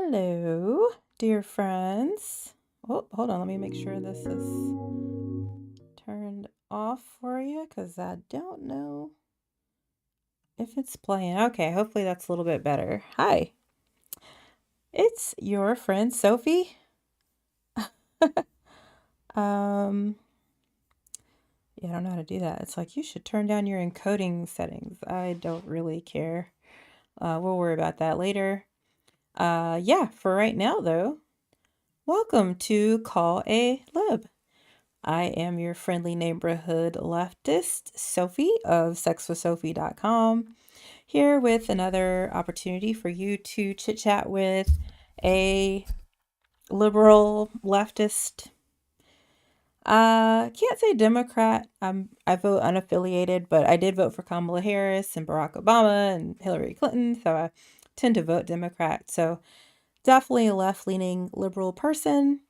Hello, dear friends. Oh, hold on. Let me make sure this is turned off for you because I don't know if it's playing. Okay, hopefully that's a little bit better. Hi, it's your friend Sophie. um, yeah, I don't know how to do that. It's like you should turn down your encoding settings. I don't really care. We'll worry about that later. Yeah, for right now though, welcome to Call a Lib. I am your friendly neighborhood leftist, Sophie of sexwithsophie.com, here with another opportunity for you to chit chat with a liberal leftist. Can't say Democrat. I vote unaffiliated, but I did vote for Kamala Harris and Barack Obama and Hillary Clinton, so I tend to vote Democrat. So definitely a left-leaning liberal person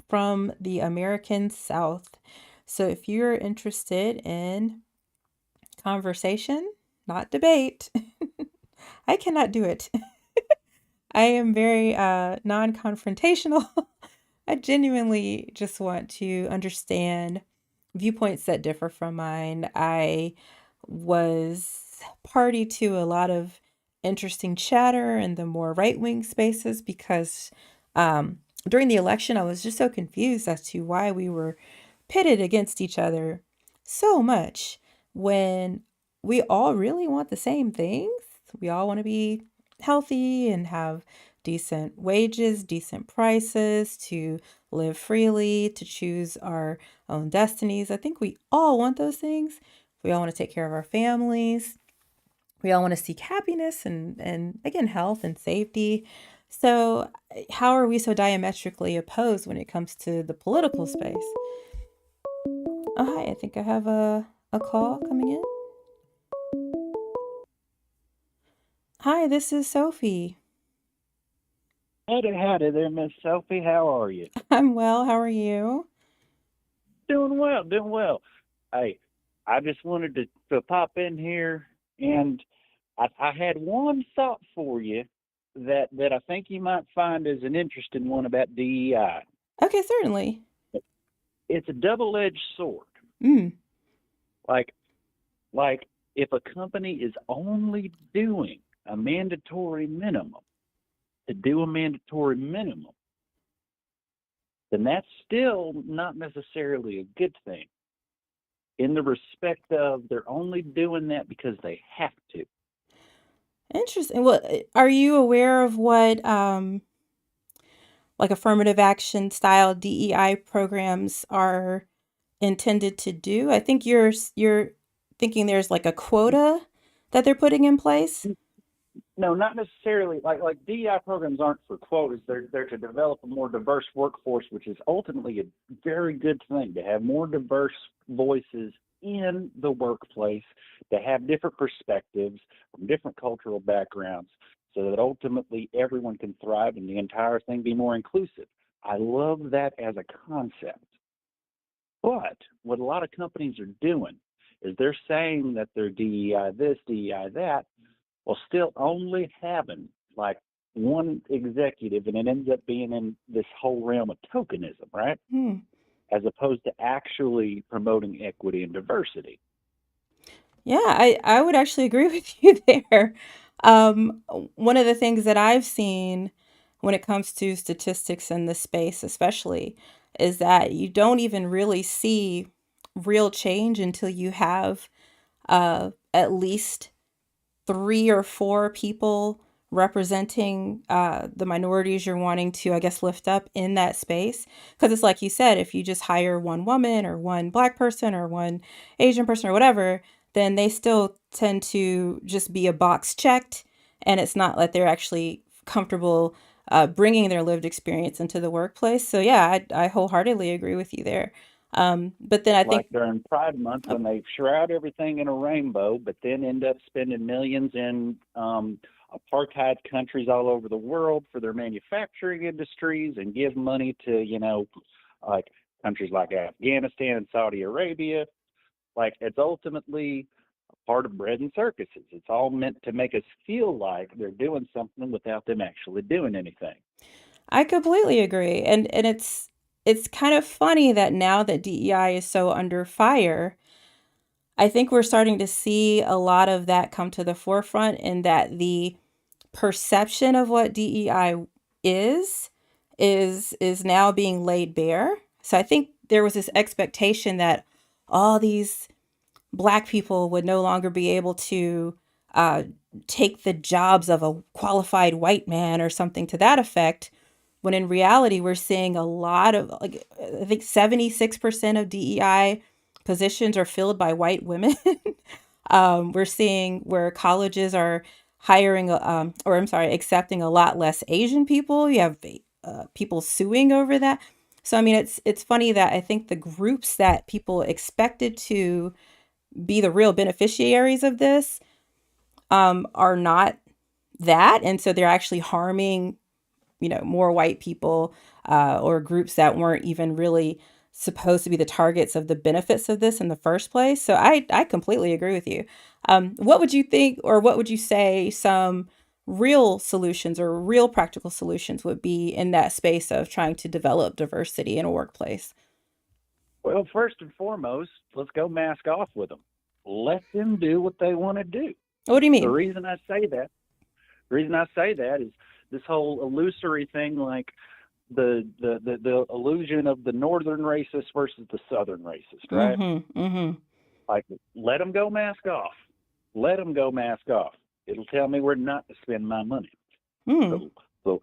from the American South. So if you're interested in conversation, not debate, I cannot do it. I am very non-confrontational. I genuinely just want to understand viewpoints that differ from mine. I was party to a lot of interesting chatter in the more right-wing spaces because during the election, I was just so confused as to why we were pitted against each other so much when we all really want the same things. We all want to be healthy and have decent wages, decent prices, to live freely, to choose our own destinies. I think we all want those things. We all want to take care of our families. We all want to seek happiness and again, health and safety. So, how are we so diametrically opposed when it comes to the political space? Oh, hi. I think I have a call coming in. Hi, this is Sophie. Howdy there, Miss Sophie. How are you? I'm well. How are you? Doing well, doing well. Hey, I just wanted to pop in here, and I had one thought for you that I think you might find is an interesting one about DEI. Okay, certainly. It's a double-edged sword. Mm. Like, like if a company is only doing a mandatory minimum to do a mandatory minimum, then that's still not necessarily a good thing in the respect of they're only doing that because they have to. Interesting. Well, are you aware of like affirmative action style DEI programs are intended to do. I think you're thinking there's like a quota that they're putting in place. No, not necessarily. Like DEI programs aren't for quotas. They're to develop a more diverse workforce, which is ultimately a very good thing to have more diverse voices in the workplace, to have different perspectives from different cultural backgrounds, so that ultimately everyone can thrive and the entire thing be more inclusive. I love that as a concept. But what a lot of companies are doing is they're saying that they're DEI this, DEI that, while still only having like one executive, and it ends up being in this whole realm of tokenism, right? Hmm. As opposed to actually promoting equity and diversity. Yeah, I would actually agree with you there. Um, One of the things that I've seen when it comes to statistics in this space, especially, is that you don't even really see real change until you have at least three or four people representing the minorities you're wanting to, I guess, lift up in that space. Because it's like you said, if you just hire one woman or one black person or one Asian person or whatever, then they still tend to just be a box checked. And it's not like they're actually comfortable bringing their lived experience into the workplace. So, yeah, I wholeheartedly agree with you there. But then I Like think, during Pride Month oh, when they shroud everything in a rainbow, but then end up spending millions in apartheid countries all over the world for their manufacturing industries and give money to, like countries like Afghanistan and Saudi Arabia. Like it's ultimately part of bread and circuses. It's all meant to make us feel like they're doing something without them actually doing anything. I completely agree. And it's kind of funny that now that DEI is so under fire, I think we're starting to see a lot of that come to the forefront and that the perception of what DEI is is now being laid bare. So I think there was this expectation that all these black people would no longer be able to uh, take the jobs of a qualified white man or something to that effect. When in reality, we're seeing a lot of, like, I think 76% of DEI positions are filled by white women. We're seeing where colleges are hiring, or I'm sorry, accepting a lot less Asian people. You have people suing over that. So I mean, it's funny that I think the groups that people expected to be the real beneficiaries of this are not that, and so they're actually harming, more white people or groups that weren't even really supposed to be the targets of the benefits of this in the first place. So I completely agree with you. What would you think, or what would you say some real solutions or real practical solutions would be in that space of trying to develop diversity in a workplace? Well, first and foremost, let's go mask off with them. Let them do what they want to do. What do you The mean? reason I say that, the reason I say that is this whole illusory thing, like the illusion of the northern racist versus the southern racist, right? Mm-hmm. Mm-hmm. Like, let them go mask off. Let them go mask off. It'll tell me where not to spend my money. Mm. So, so,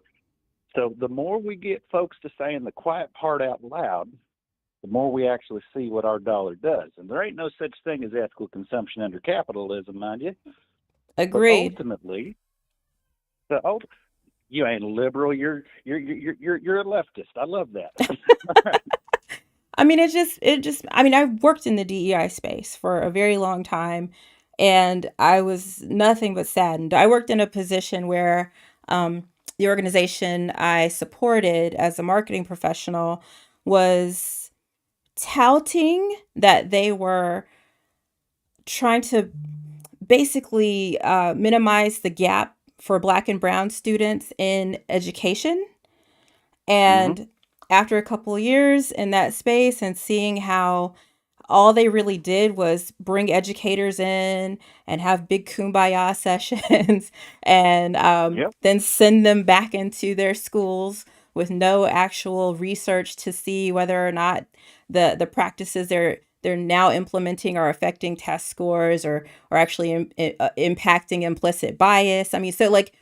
so the more we get folks to saying the quiet part out loud, the more we actually see what our dollar does. And there ain't no such thing as ethical consumption under capitalism, mind you. But Agreed. ultimately, the you ain't a liberal. You're a leftist. I love that. All right. I mean, I mean, I've worked in the DEI space for a very long time, and I was nothing but saddened. I worked in a position where the organization I supported as a marketing professional was touting that they were trying to basically minimize the gap for Black and Brown students in education. Mm-hmm. And after a couple of years in that space and seeing how all they really did was bring educators in and have big kumbaya sessions and Yep. then send them back into their schools with no actual research to see whether or not the practices they're now implementing are affecting test scores or actually impacting implicit bias. I mean, so like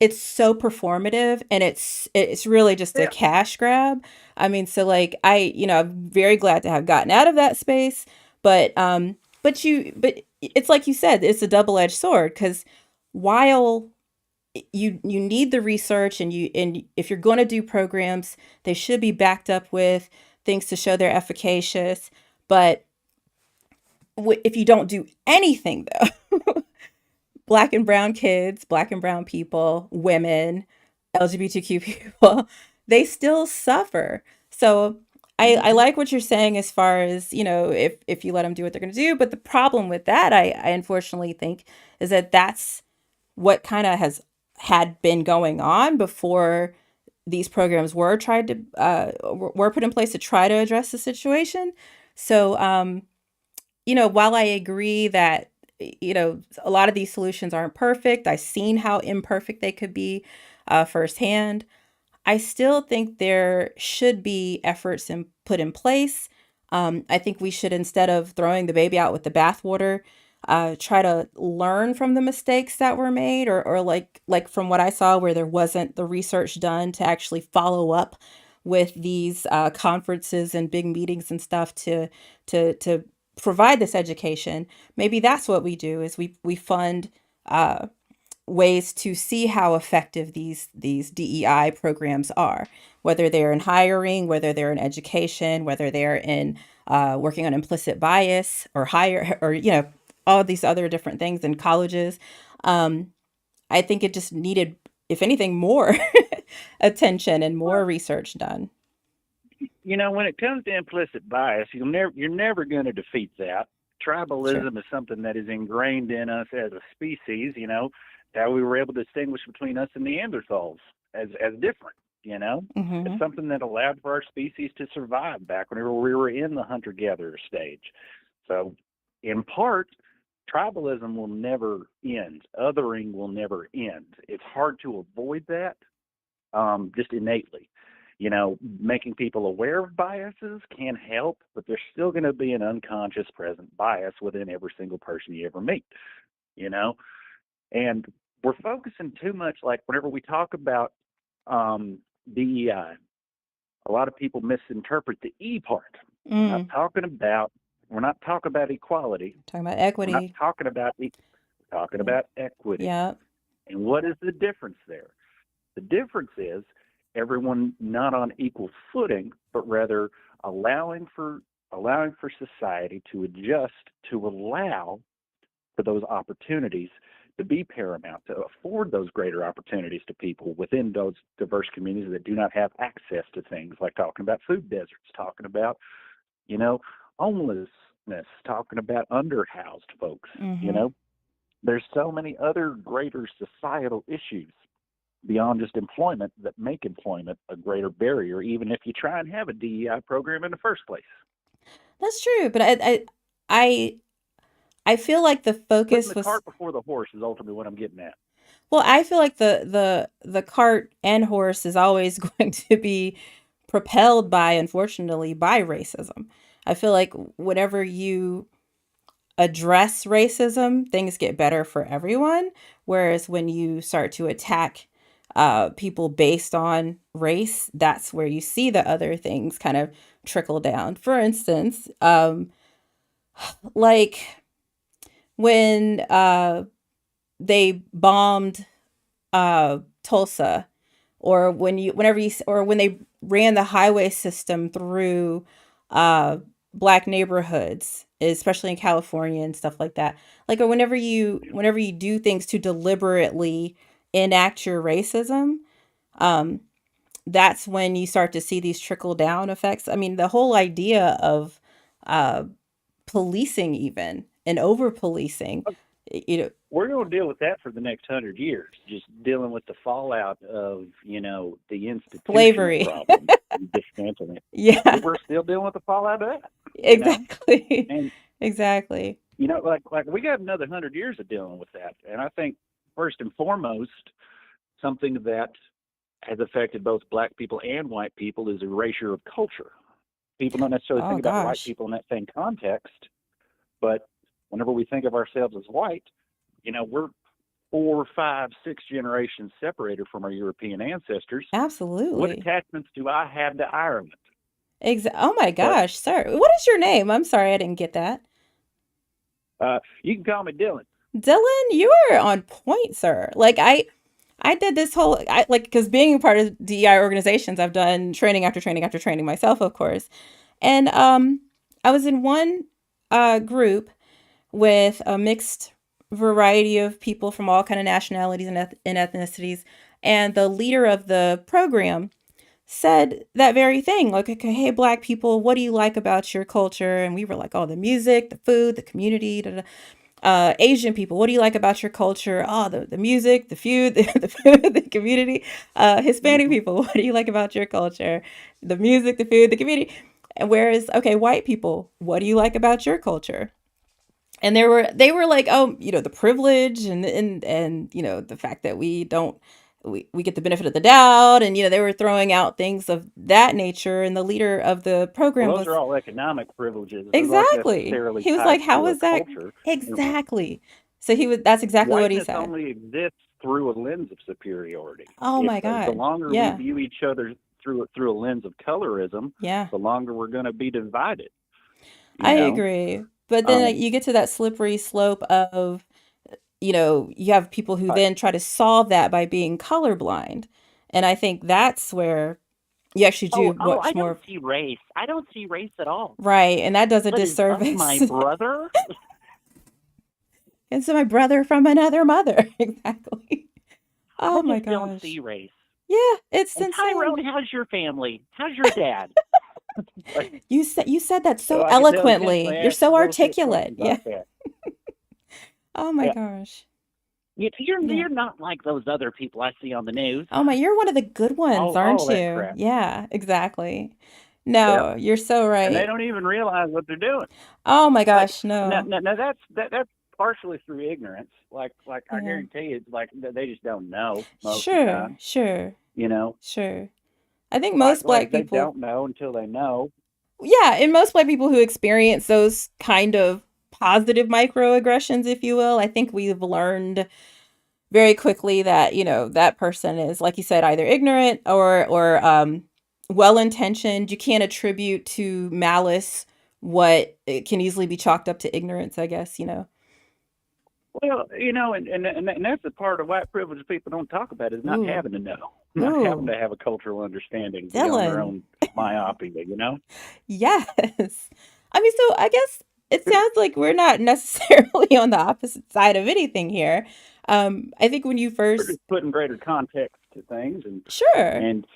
it's so performative, and it's really just a Yeah. cash grab. I mean, so like I'm very glad to have gotten out of that space, but but it's like you said, it's a double-edged sword, because while you need the research, and if you're going to do programs, they should be backed up with things to show they're efficacious. But if you don't do anything, though, black and brown kids, black and brown people, women, LGBTQ people, they still suffer. So I Hmm. like what you're saying as far as, if you let them do what they're going to do. But the problem with that, I unfortunately think, is that that's what kind of has had been going on before these programs were tried to were put in place to try to address the situation. So while I agree that a lot of these solutions aren't perfect, I've seen how imperfect they could be firsthand. I still think there should be efforts put in place. I think we should, instead of throwing the baby out with the bathwater, try to learn from the mistakes that were made, or like from what I saw, where there wasn't the research done to actually follow up with these conferences and big meetings and stuff to provide this education. Maybe that's what we do, is we fund uh, ways to see how effective these DEI programs are, whether they're in hiring, whether they're in education, whether they're in working on implicit bias, or hire, or all these other different things in colleges. Um, I think it just needed, if anything, more attention and Well, more research done. when it comes to implicit bias, you're never going to defeat that. Sure. Tribalism is something that is ingrained in us as a species. How we were able to distinguish between us and Neanderthals as different. It's Hmm. something that allowed for our species to survive back whenever we were in the hunter-gatherer stage. So, in part, tribalism will never end. Othering will never end. It's hard to avoid that, just innately. Making people aware of biases can help, but there's still going to be an unconscious present bias within every single person you ever meet, you know? And we're focusing too much, like whenever we talk about DEI, a lot of people misinterpret the E part. We're not Mm. talking about we're not talking about equality. Talking about We're not equity. talking about we're talking about equity. Yeah. And what is the difference there? The difference is everyone not on equal footing, but rather allowing for allowing for society to adjust to allow for those opportunities to be paramount, to afford those greater opportunities to people within those diverse communities that do not have access to things, like talking about food deserts, talking about, you know, homelessness, talking about underhoused folks. You Hmm. know, there's so many other greater societal issues beyond just employment that make employment a greater barrier, even if you try and have a DEI program in the first place. That's true, but I I feel like the Putting focus the was, cart before the horse is ultimately what I'm getting at. well, I feel like the cart and horse is always going to be propelled by, unfortunately, by racism. I feel like whenever you address racism, things get better for everyone. Whereas when you start to attack people based on race, that's where you see the other things kind of trickle down. For instance, like when they bombed Tulsa, or when they ran the highway system through uh, black neighborhoods, especially in California and stuff like that. Like, or whenever you do things to deliberately enact your racism, um, that's when you start to see these trickle down effects. I mean, the whole idea of uh, policing, even, and over policing, you know, We're going to deal with that for the next 100 years, just dealing with the fallout of, the institutional slavery. problems and dismantling it. Yeah, We're still dealing with the fallout of that, exactly. and Exactly. like we got another 100 years of dealing with that. And I think first and foremost, something that has affected both black people and white people is erasure of culture. People don't necessarily Oh think about white gosh. people in that same context, but whenever we think of ourselves as white, we're 4, 5, 6 generations separated from our European ancestors. What Absolutely. attachments do I have to Ireland? Oh my But gosh, sir. What is your name? I'm sorry I didn't get that. you can call me Dylan. Dylan, you are on point, sir. Like I did this whole I like because being a part of DEI organizations, I've done training after training after training myself, of course. And I was in one group with a mixed variety of people from all kind of nationalities and ethnicities. And the leader of the program said that very thing, like, okay, hey, black people, what do you like about your culture? And we were like, oh, the music, the food, the community. Da, da. Asian people, what do you like about your culture? Oh, the music, the food, the food, the community. Hispanic Mm-hmm. people, what do you like about your culture? The music, the food, the community. And whereas, okay, white people, what do you like about your culture? And they were like, oh, the privilege and the fact that we get the benefit of the doubt, and they were throwing out things of that nature, and the leader of the Well, program those are was all economic privileges. Those aren't exactly, necessarily he was like, tied how to a is that culture. exactly? So that's exactly what he Whiteness said. only exists through a lens of superiority. Oh If my the god, longer we yeah, view each other through a lens of colorism, yeah, the longer we're going to be divided. I You know, agree. But then um, you get to that slippery slope of you have people who right. then try to solve that by being colorblind. And I think that's where you actually Oh, do oh, much I don't more see race. I don't see race at all. right. And that does a But is my disservice. brother? And so my brother from another mother. Exactly. I Oh my just don't gosh. see race. Yeah, it's And insane. Tyrone, how's your family? How's your dad? Like, You said that so so I could tell eloquently. gently You're ask so bullshit articulate. questions Yeah. like that. Oh my Yeah. gosh. Yeah. You're not like those other people I see on the news. Oh my, you're one of the good ones, All aren't that you? crap. Yeah, exactly. Yeah. No, you're so And they right. don't even realize what they're doing. Oh my Like gosh, now, no. now, now that's partially through ignorance. Like I Yeah. guarantee you, it's like they just don't know most of the Sure, time. sure, You know, sure. I think like most like black they people, don't know until they know. yeah, and most black people who experience those kind of positive microaggressions, if you will, I think we've learned very quickly that, that person is, like you said, either ignorant or well intentioned. You can't attribute to malice what it can easily be chalked up to ignorance, I guess. Well, and that's the part of white privilege people don't talk about is not Ooh, having to know, not having ooh, to have a cultural understanding beyond their Dylan. own myopia. Yes. I mean, so I guess it sounds like we're not necessarily on the opposite side of anything here. I think when you We're first, just putting greater context to things, sure. and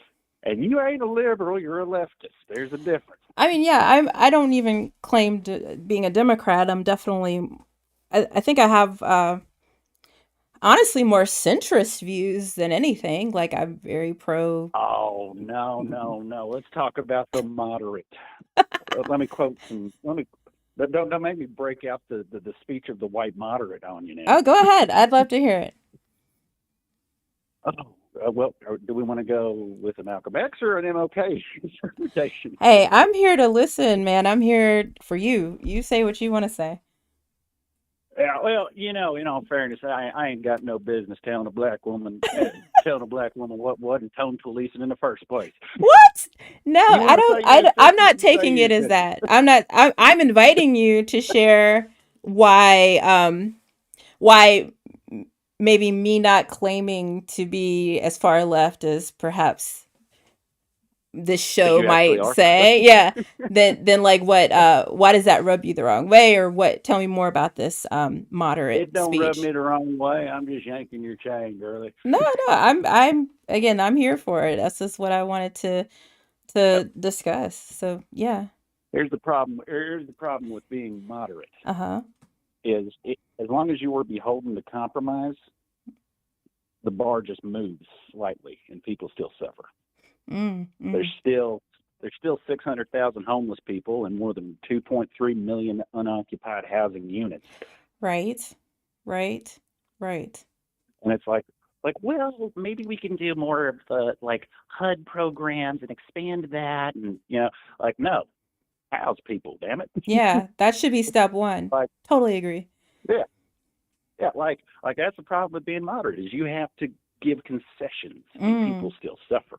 and you ain't a liberal, you're a leftist. There's a difference. I mean, yeah, I don't even claim to being a Democrat. I'm definitely, I think I have, honestly, more centrist views than anything. Like, I'm very pro. Oh no, no, no. Let's talk about the moderate. Let me quote some. Let me. Don't make me break out the speech of the white moderate on you now. Oh, go ahead. I'd love to hear it. Oh, well, do we want to go with an Malcolm X or an MLK interpretation? Hey, I'm here to listen, man. I'm here for you. You say what you want to say. Yeah, well, in all fairness, I ain't got no business telling a black woman what wasn't tone policing in the first place. What? No, You I want to don't. say your I'm sentence, not you say taking your it as sentence. that. I'm not. I'm inviting you to share why. Why maybe me not claiming to be as far left as perhaps this Because show you actually might are. say. Yeah. Then like what? Why does that rub you the wrong way, or what? Tell me more about this moderate It don't rub speech. me the wrong way. I'm just yanking your chain, girlie. No, no. I'm again. I'm here for it. That's just what I wanted to discuss. So yeah. Here's the problem with being moderate Uh huh. as long as you are beholden to compromise, the bar just moves slightly and people still suffer. Mm, There's mm. still there's still 600,000 homeless people and more than 2.3 million unoccupied housing units. Right. Right. Right. And it's Well, maybe we can do more of the like HUD programs and expand that. and no, house people, damn it. Yeah, that should be step one. Like, Totally agree. yeah. Yeah, like that's the problem with being moderate is you have to give concessions, and people Mm. still suffer.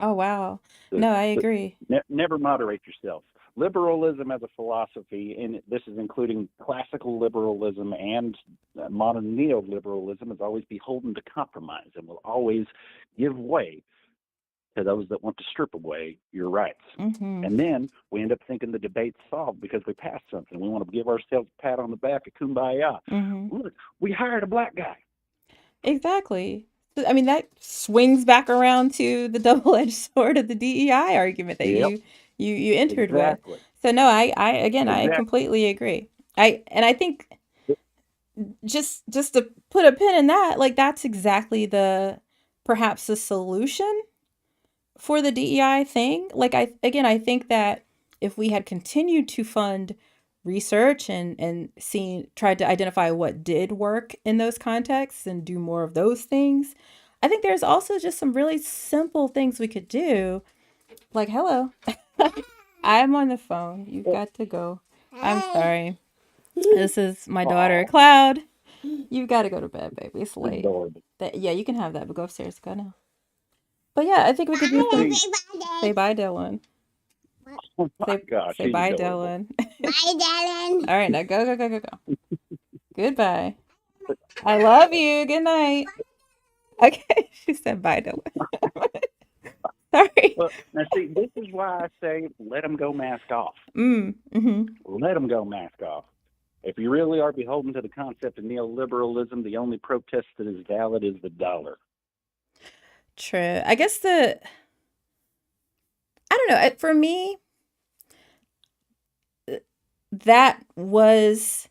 Oh, wow. The, No, I the, agree. never moderate yourself. Liberalism as a philosophy, and this is including classical liberalism and modern neoliberalism, is always beholden to compromise and will always give way to those that want to strip away your rights. Mhm. And then we end up thinking the debate's solved because we passed something. We want to give ourselves a pat on the back, a kumbaya. Mhm. Look, we hired a black guy. Exactly. I mean, that swings back around to the double-edged sword of the DEI argument that Yep, you entered with. exactly, So no, I again, I exactly. completely agree. I think just to put a pin in that, like that's exactly the perhaps the solution for the DEI thing. Like I think that if we had continued to fund research and seen tried to identify what did work in those contexts and do more of those things, I think there's also just some really simple things we could do. Like, hello, I'm on the phone. You've got to go. I'm sorry. This is my daughter, Oh, Cloud. You've got to go to bed, baby. It's late. adorable. Yeah, you can have that, but go upstairs. Go now. But yeah, I think we could do things. See, Say bye, Dylan. oh my Say gosh, say he's bye, adorable. Dylan. Bye, Dylan. All right, now go, go, go, go, go. Goodbye. I love you. Good night. Okay, she said bye, Dylan. Sorry. Well, now see, this is why I say let them go mask off. Mm-hmm. Let them go mask off. If you really are beholden to the concept of neoliberalism, the only protest that is valid is the dollar. True. I guess I don't know. For me, that was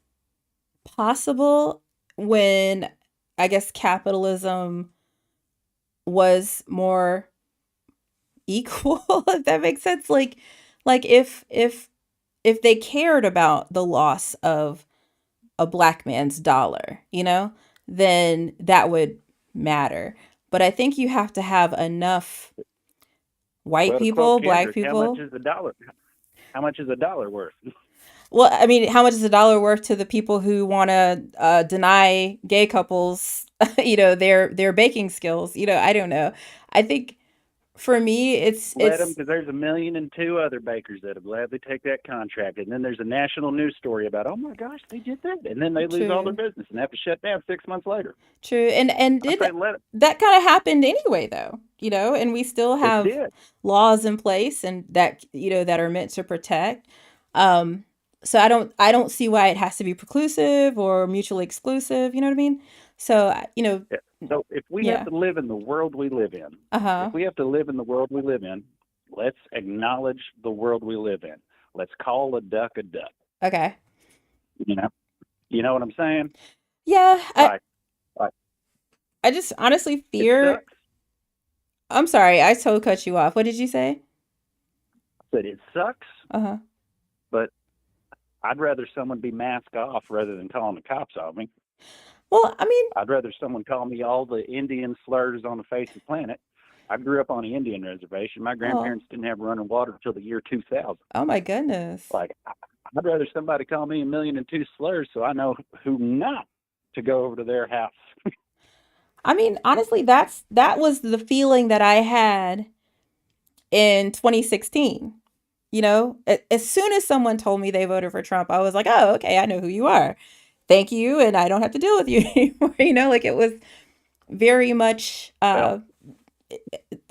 possible when I guess capitalism was more equal, if that makes sense. Like if they cared about the loss of a black man's dollar, then that would matter. But I think you have to have enough white Well, to quote people, black Kendrick, how much people. is the dollar? How much is a dollar worth? Well, I mean, how much is a dollar worth to the people who want to deny gay couples, their baking skills? I don't know. I think for me, Let them, it's because there's 1,000,002 other bakers that'll gladly take that contract. And then there's a national news story about, oh my gosh, they did that. And then they lose all their true. business and have to shut down 6 months later. True. And I did say let it. that kind of happened anyway though, and we still It have did. laws in place and that are meant to protect. Um so I don't see why it has to be preclusive or mutually exclusive, you know what I mean? So, Yeah. So if we have yeah. to live in the world we live in, if Uh-huh. we have to live in the world we live in, let's acknowledge the world we live in. Let's call a duck a duck. Okay. You know, you know what I'm saying? Yeah, Like, like I just honestly it fear. sucks, I'm sorry, I so cut you off. What did you say? but it sucks. Uh-huh. But I'd rather someone be masked off rather than calling the cops on me. Well, I mean, I'd rather someone call me all the Indian slurs on the face of the planet. I grew up on an Indian reservation. My oh, grandparents didn't have running water until the year 2000. oh my goodness. Like, I'd rather somebody call me 1,000,002 slurs so I know who not to go over to their house. I mean, honestly, that was the feeling that I had in 2016. As soon as someone told me they voted for Trump, I was like, "Oh, okay, I know who you are. Thank you, and I don't have to deal with you anymore." Like it was very much Well,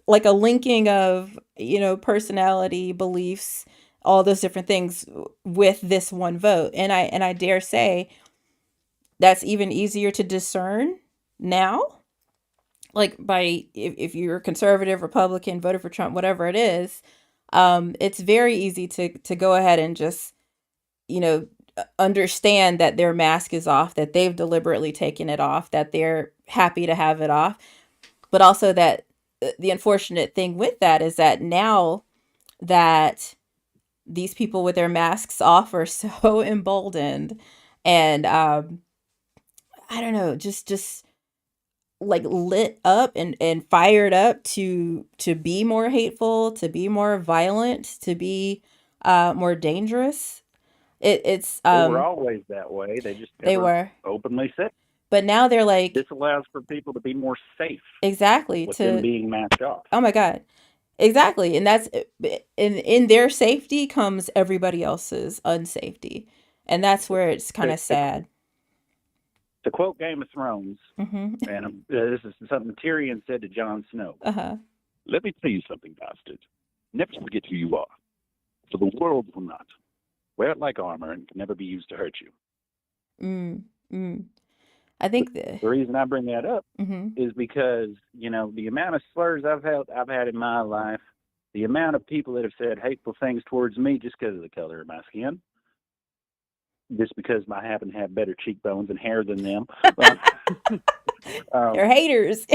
like a linking of, personality, beliefs, all those different things with this one vote. And I dare say that's even easier to discern now, like by if you're conservative, Republican, voted for Trump, whatever it is. It's very easy to go ahead and just understand that their mask is off, that they've deliberately taken it off, that they're happy to have it off, but also that the unfortunate thing with that is that now that these people with their masks off are so emboldened and I don't know, just like lit up and fired up to be more hateful, to be more violent, to be more dangerous. It's They were always that way. They just they never were, openly said. but now they're like This allows for people to be more safe exactly with them to being masked off. oh my God. Exactly. And that's in their safety comes everybody else's unsafety. And that's where it's kind To, of to, sad. to quote Game of Thrones, Mhm. and this is something Tyrion said to Jon Snow. Uh-huh. Let me tell you something, bastard. Never forget who you are, for the world will not. Wear it like armor and can never be used to hurt you. Mm. Mm. I think the The reason I bring that up mhm. is because, the amount of slurs I've had in my life, the amount of people that have said hateful things towards me just because of the color of my skin, just because I happen to have better cheekbones and hair than them. um, They're haters.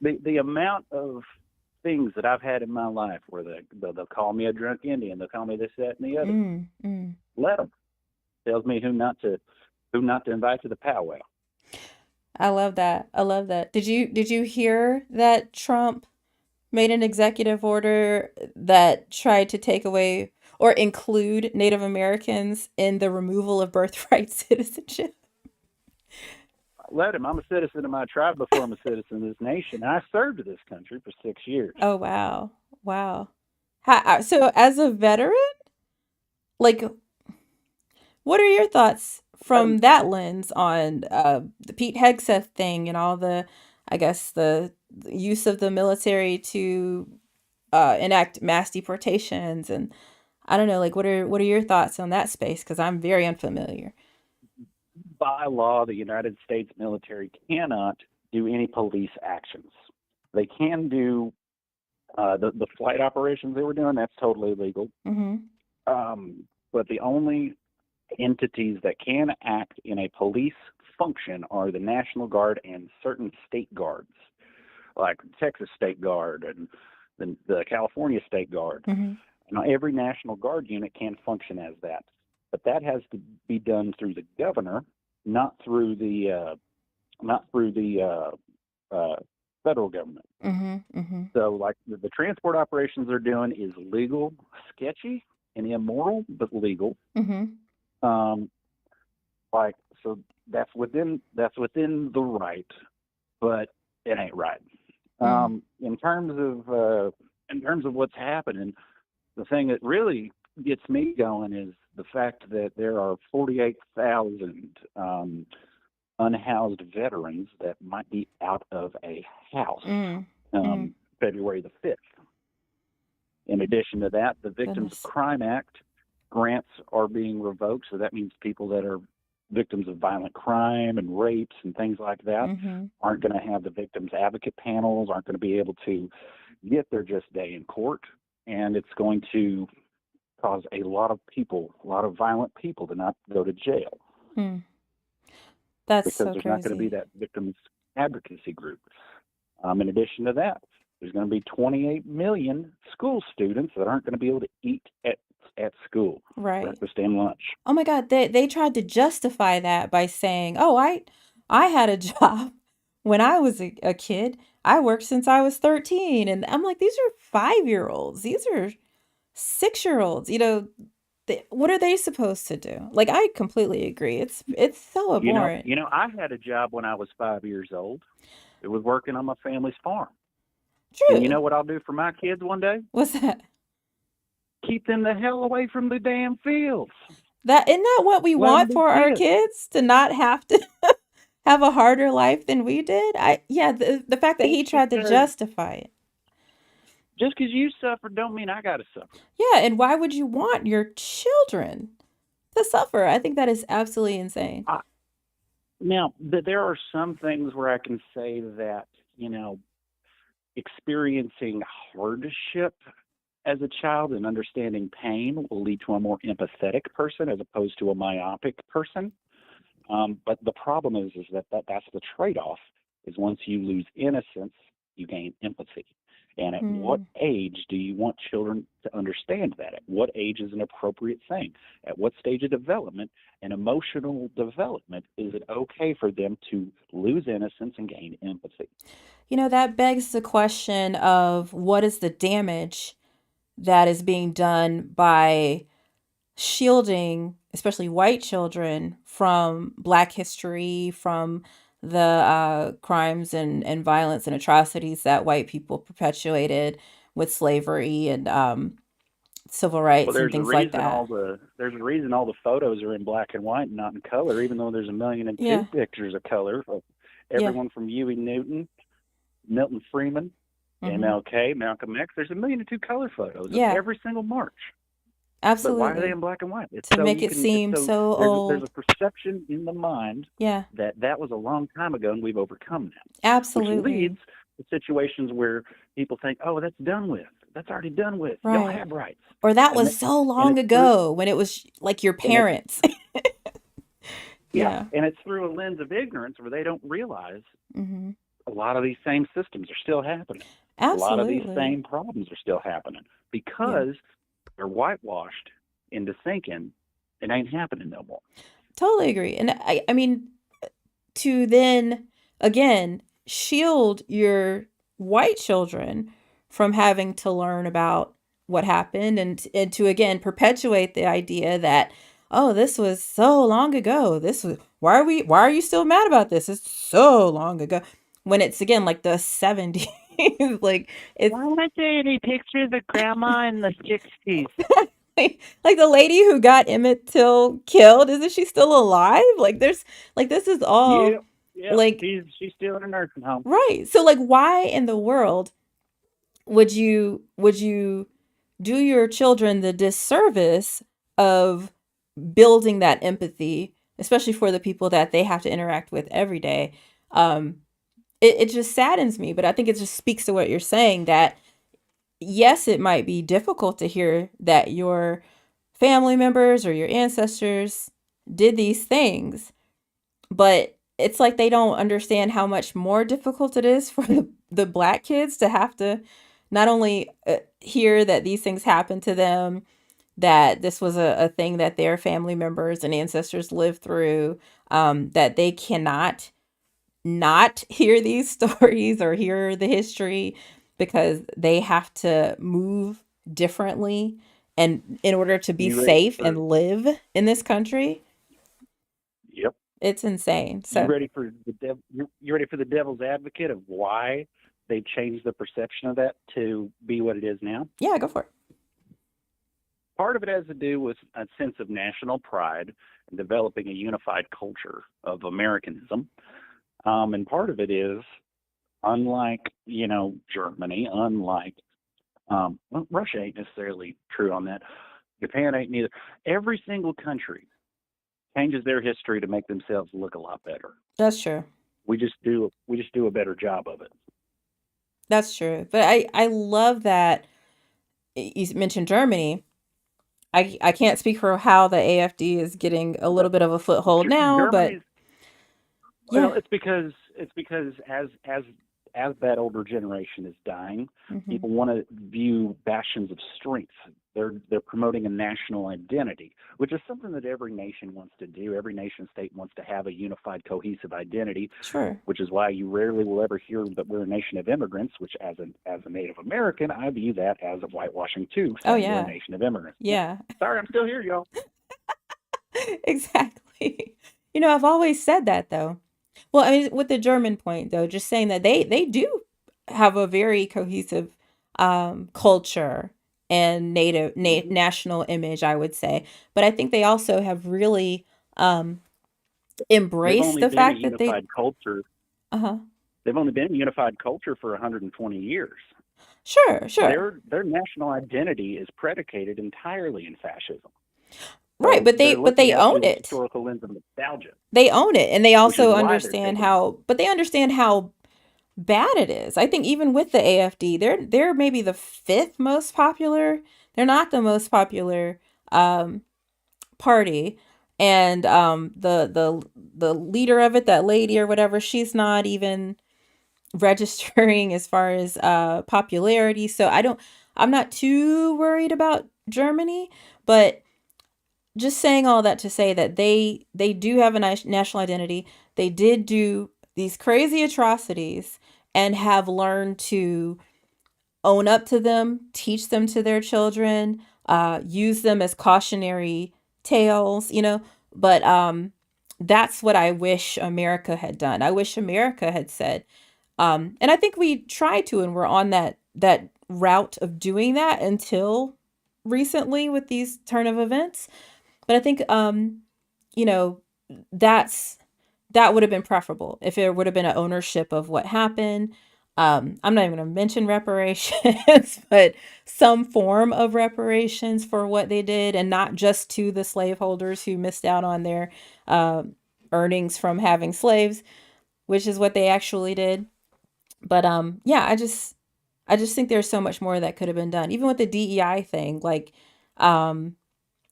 the, the amount of things that I've had in my life where they'll call me a drunk Indian, they'll call me this, that, and the other. Mm. Mm. Let them. Tells me who not to invite to the powwow. I love that. I love that. Did you hear that Trump made an executive order that tried to take away or include Native Americans in the removal of birthright citizenship? Let him. I'm a citizen of my tribe before I'm a citizen of this nation. I served this country for 6 years. Oh wow. Wow. So as a veteran, like what are your thoughts from Um, that lens on the Pete Hegseth thing and all the, I guess, the use of the military to enact mass deportations and I don't know, like what are your thoughts on that space? Because I'm very unfamiliar. by law, the United States military cannot do any police actions. They can do the flight operations they were doing. That's totally illegal. Mm-hmm. But the only entities that can act in a police function are the National Guard and certain state guards, like the Texas State Guard and the California State Guard. Mm-hmm. Now, every National Guard unit can function as that, but that has to be done through the governor, not through the federal government. Mm-hmm. Mm-hmm. So, like the transport operations they're doing is legal, sketchy, and immoral, but legal. Mm-hmm. Um, like so, that's within the right, but it ain't right. Mm. In terms of what's happening, the thing that really gets me going is the fact that there are 48,000 unhoused veterans that might be out of a house Mm. Mm. February the 5th. In addition to that, the Victims of Goodness. Crime Act grants are being revoked. So that means people that are victims of violent crime and rapes and things like that Mm-hmm. aren't going to have the victims advocate panels, aren't going to be able to get their just day in court. And it's going to cause a lot of violent people to not go to jail Mm. That's because so there's not going to be crazy. that victims advocacy group. In addition to that, there's going to be 28 million school students that aren't going to be able to eat at school, Right. breakfast and lunch. Oh my God, they tried to justify that by saying, "Oh, I had a job when I was a kid. I worked since I was 13." And I'm like, "These are 5-year-olds. These are 6-year-olds. What are they supposed to do?" Like I completely agree. It's so abhorrent. I had a job when I was 5 years old. It was working on my family's farm. And you True. know what I'll do for my kids one day? What's that? Keep them the hell away from the damn fields. That isn't that what we Let them want be for our kids. kids to not have to have a harder life than we did? Yeah, the fact that Just he tried to because justify it. just because you suffer don't mean I got to suffer. Yeah, and why would you want your children to suffer? I think that is absolutely insane. Now, there are some things where I can say that, experiencing hardship as a child and understanding pain will lead to a more empathetic person as opposed to a myopic person. But the problem is that's the trade-off is once you lose innocence, you gain empathy. And at what Mm. age do you want children to understand that? At what age is an appropriate thing? At what stage of development and emotional development is it okay for them to lose innocence and gain empathy? That begs the question of what is the damage that is being done by shielding, especially white children, from Black history, from the crimes and violence and atrocities that white people perpetuated with slavery and civil Well, rights and things like that. there's a reason all the photos are in black and white and not in color, even though there's a million and two Yeah, pictures of color of yeah, everyone from Huey Newton, Milton Freeman, hmm, MLK, Malcolm X. There's a million and two color photos of yeah, every single march. But why are they absolutely. in black and white? It's To so make you it can. It's seem so so there's a old. perception in the mind Yeah, that that was a long time ago, and we've overcome that, which absolutely. leads to situations where people think, "Oh, that's done with. That's already done with. Y'all Right. have rights," Or that and was th- so and long it's through ago when it was like your and it's parents. yeah, Yeah. and it's through a lens of ignorance where they don't realize Hmm. a lot of these same systems are still happening. A lot of these Absolutely. same problems are still happening Yeah. because they're whitewashed into thinking it ain't happening no more. Totally agree. And I mean, to then again shield your white children from having to learn about what happened and to again perpetuate the idea that oh this was so long ago, this was why are you still mad about this, it's so long ago, when it's again like the 70s. Like it's Why weren't there any pictures of grandma in the 60s? like the lady who got Emmett Till killed, isn't she still alive? Like there's like this is all Yep, yep. like She's still in a nursing home. right. So like why in the world would you do your children the disservice of building that empathy, especially for the people that they have to interact with every day? Um it just saddens me, but I think it just speaks to what you're saying that yes, it might be difficult to hear that your family members or your ancestors did these things, but it's like they don't understand how much more difficult it is for the black kids to have to not only hear that these things happened to them, that this was a thing that their family members and ancestors lived through, that they cannot not hear these stories or hear the history because they have to move differently and in order to be You ready safe for? and live in this country. Yep. It's insane. You So ready for the you ready for the devil's advocate of why they changed the perception of that to be what it is now? yeah, go for it. Part of it has to do with a sense of national pride and developing a unified culture of Americanism. And part of it is, unlike, Germany, unlike, well, Russia ain't necessarily true on that. Japan ain't neither. Every single country changes their history to make themselves look a lot better. That's true. We just do a better job of it. That's true. But I love that you mentioned Germany. I can't speak for how the AFD is getting a little But bit of a foothold now, but Germany's yeah. well, it's because as that older generation is dying, Hmm. people want to view bastions of strength. They're promoting a national identity, which is something that every nation wants to do. Every nation state wants to have a unified, cohesive identity, Sure. which is why you rarely will ever hear that we're a nation of immigrants. Which, as a Native American, I view that as a whitewashing too, Oh saying we're a yeah. nation of immigrants. Yeah. Sorry, I'm still here, y'all. Exactly. I've always said that though. Well, I mean, with the German point though, just saying that they do have a very cohesive culture and Hmm. national image, I would say. But I think they also have really um, They've embraced only the been a fact that they. unified culture Uh-huh. They've only been a unified culture for 120 years. Sure, sure. Their national identity is predicated entirely in fascism. Right, So but they're they looking at it own through the it. historical lens of nostalgia, They own it, and they which is also why they're understand taking. how bad it is. I think even with the AFD, they're maybe the fifth most popular. They're not the most popular um, party, and the leader of it, that lady or whatever, she's not even registering as far as popularity. So I'm not too worried about Germany, but just saying all that to say that they do have a nice national identity. They did do these crazy atrocities and have learned to own up to them, teach them to their children, use them as cautionary tales, but that's what I wish America had done. I wish America had said, and I think we tried to, and we're on that route of doing that until recently with these turn of events. But I think, you know, that's that would have been preferable if there would have been an ownership of what happened. I'm not even going to mention reparations, but some form of reparations for what they did, and not just to the slaveholders who missed out on their uh, earnings from having slaves, which is what they actually did. But yeah, I just think there's so much more that could have been done, even with the DEI thing. Like, um,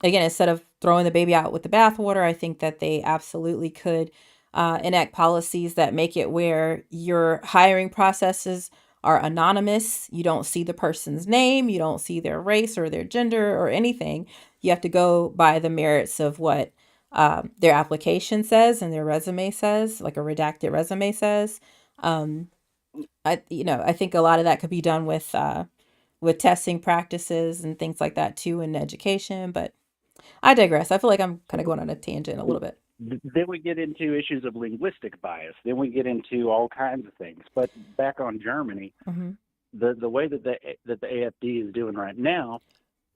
again, instead of throwing the baby out with the bathwater, I think that they absolutely could enact policies that make it where your hiring processes are anonymous. You don't see the person's name, you don't see their race or their gender or anything. You have to go by the merits of what their application says and their resume says, like a redacted resume says. Um, I think a lot of that could be done with testing practices and things like that too in education. But I digress. I feel like I'm kind of going on a tangent a little bit. Then we get into issues of linguistic bias. Then we get into all kinds of things. But back on Germany, Hmm. the way that the AfD is doing right now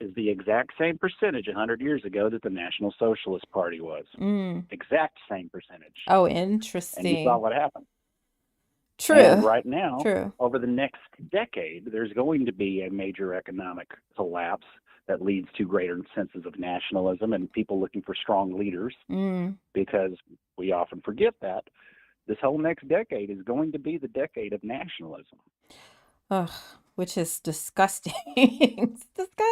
is the exact same percentage 100 years ago that the National Socialist Party was. Mm. Exact same percentage. Oh, And you saw interesting. what happened. And True. right now, True. over the next decade, there's going to be a major economic collapse that leads to greater senses of nationalism and people looking for strong leaders, Mm. because we often forget that this whole next decade is going to be the decade of nationalism, Ugh, which is disgusting. It's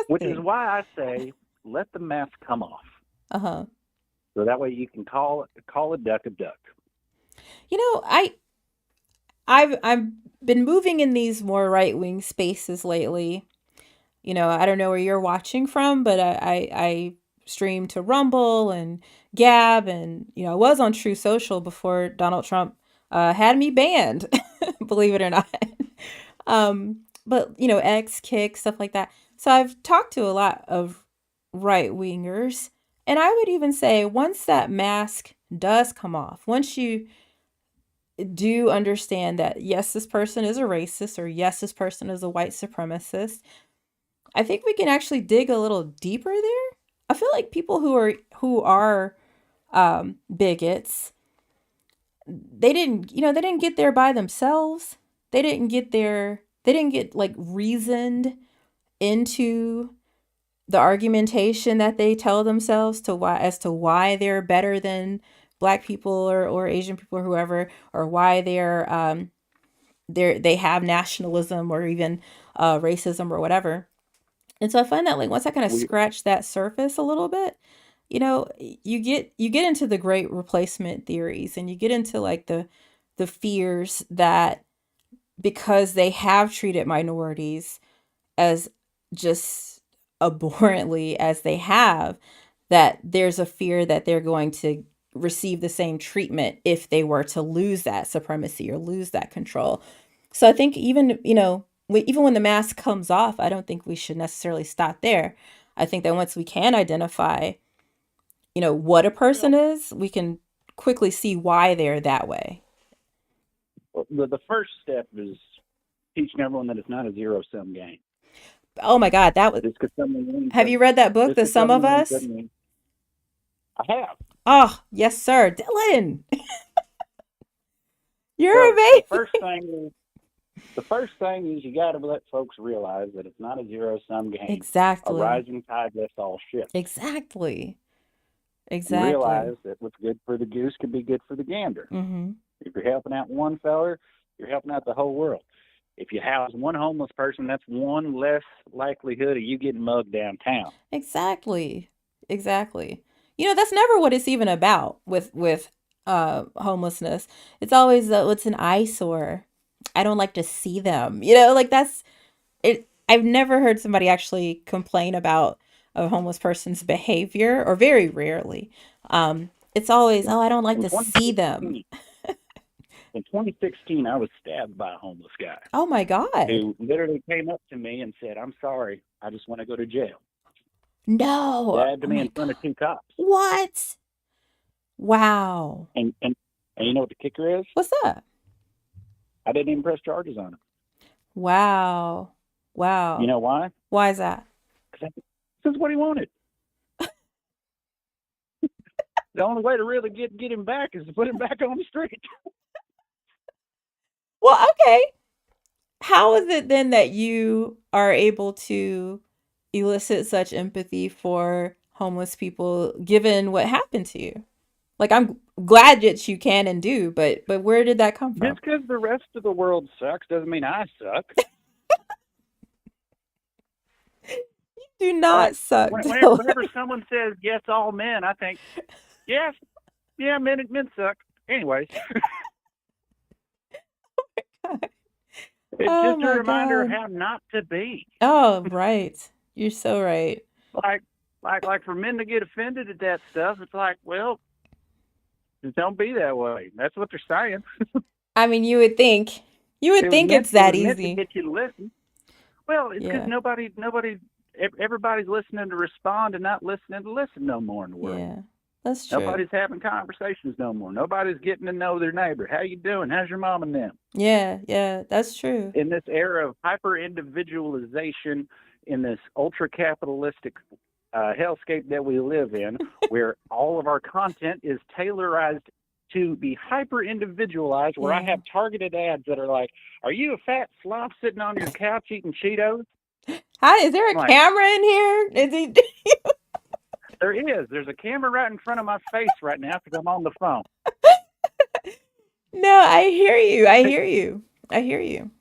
which is disgusting. why I say let the mask come off. Uh-huh. So that way you can call a duck a duck. You know, I've been moving in these more right-wing spaces lately. I don't know where you're watching from, but I stream to Rumble and Gab, and I was on True Social before Donald Trump had me banned, believe it or not. But X, Kick, stuff like that. So I've talked to a lot of right wingers, and I would even say once that mask does come off, once you do understand that yes, this person is a racist, or yes, this person is a white supremacist, I think we can actually dig a little deeper there. I feel like people who are bigots, they didn't get there by themselves. They didn't get like reasoned into the argumentation that they tell themselves to why as to why they're better than black people or Asian people or whoever, or why they have nationalism or even racism or whatever. And so I find that like once I kind of We scratch that surface a little bit, you get into the great replacement theories, and you get into like the fears that because they have treated minorities as just abhorrently as they have, that there's a fear that they're going to receive the same treatment if they were to lose that supremacy or lose that control. So I think even when the mask comes off, I don't think we should necessarily stop there. I think that once we can identify, what a person well, is, we can quickly see why they're that way. the first step is teaching everyone that it's not a zero sum game. Oh my God, that was. Just because someone wins Have you read that book, just The because Sum of someone wins Us? doesn't mean I have. Oh, yes, sir. Dylan, you're So amazing. the first thing is you got to let folks realize that it's not a zero sum game. A Exactly. rising tide lifts all ships, Exactly. and Exactly. realize that what's good for the goose can be good for the gander. Mm-hmm. If you're helping out one feller, you're helping out the whole world. If you house one homeless person, that's one less likelihood of you getting mugged downtown. Exactly. Exactly. That's never what it's even about with homelessness. It's always it's an eyesore. I don't like to see them. Like that's it. I've never heard somebody actually complain about a homeless person's behavior, or very rarely. It's always, In, oh, I don't like in to see them. 2016, in 2016, I was stabbed by a homeless guy Oh my God. who literally came up to me and said, "I'm sorry, I just want to go to jail." No. Stabbed Oh me in my front of God. two cops. What? Wow. And you know what the kicker is? What's that? I didn't even press charges on him. Wow. You Wow. know why? Why is that? Because this is what he wanted. The only way to really get him back is to put him back on the street. Well, okay. How is it then that you are able to elicit such empathy for homeless people given what happened to you? Like I'm glad that you can and do, but where did that come from? Just because the rest of the world sucks doesn't mean I suck. Do not Like suck, whenever Dylan. someone says yes, all men, I think yes, yeah, men suck. Anyways, it's Oh just a my reminder of God. how not to be. Oh, right. You're so right. Like like for men to get offended at that stuff, it's like, well, just don't be that way. That's what they're saying. I mean, you would think it's It that was meant to easy. get you to listen. Well, it's because Yeah. everybody's listening to respond and not listening to listen no more in the world. Yeah. That's true. Nobody's having conversations no more. Nobody's getting to know their neighbor. How you doing? How's your mom and them? Yeah, yeah, that's true. In this era of hyper individualization, in this ultra capitalistic hellscape that we live in, where all of our content is tailorized to be hyper individualized, where I Yeah. have targeted ads that are like, "Are you a fat slob sitting on your couch eating Cheetos?" Hi, is there a I'm like, camera in here? Is he there is. There's a camera right in front of my face right now because I'm on the phone. No, I hear you. I hear you. I hear you.